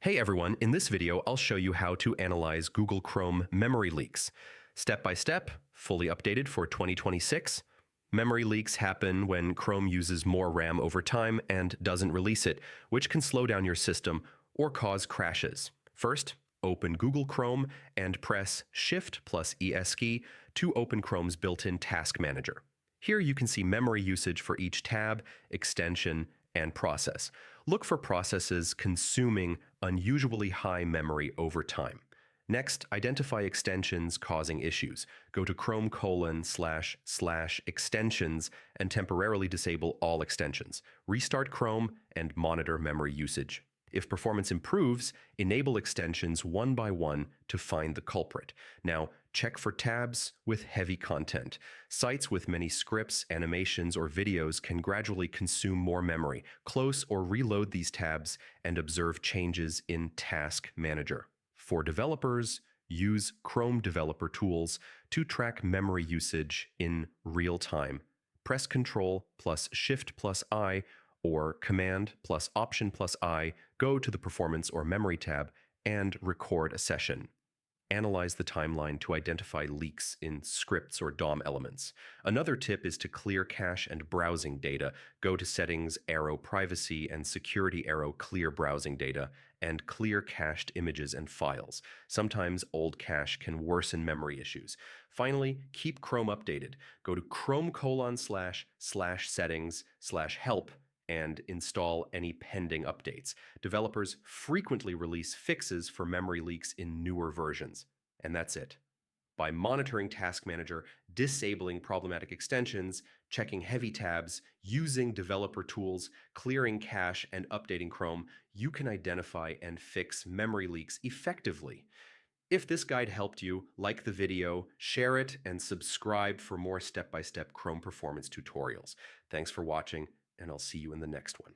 Hey everyone, in this video I'll show you how to analyze Google Chrome memory leaks. Step by step, fully updated for 2026. Memory leaks happen when Chrome uses more RAM over time and doesn't release it, which can slow down your system or cause crashes. First, open Google Chrome and press Shift plus ES key to open Chrome's built-in task manager. Here you can see memory usage for each tab, extension, and process. Look for processes consuming unusually high memory over time. Next, identify extensions causing issues. Go to Chrome://extensions and temporarily disable all extensions. Restart Chrome and monitor memory usage. If performance improves, enable extensions one by one to find the culprit. Now, check for tabs with heavy content. Sites with many scripts, animations, or videos can gradually consume more memory. Close or reload these tabs and observe changes in Task Manager. For developers, use Chrome Developer Tools to track memory usage in real time. Press Ctrl plus Shift plus I or Command plus Option plus I, go to the Performance or Memory tab, and record a session. Analyze the timeline to identify leaks in scripts or DOM elements. Another tip is to clear cache and browsing data. Go to Settings, arrow Privacy, and Security arrow Clear Browsing Data, and clear cached images and files. Sometimes old cache can worsen memory issues. Finally, keep Chrome updated. Go to Chrome://settings/help and install any pending updates. Developers frequently release fixes for memory leaks in newer versions. And that's it. By monitoring Task Manager, disabling problematic extensions, checking heavy tabs, using developer tools, clearing cache, and updating Chrome, you can identify and fix memory leaks effectively. If this guide helped you, like the video, share it, and subscribe for more step-by-step Chrome performance tutorials. Thanks for watching, and I'll see you in the next one.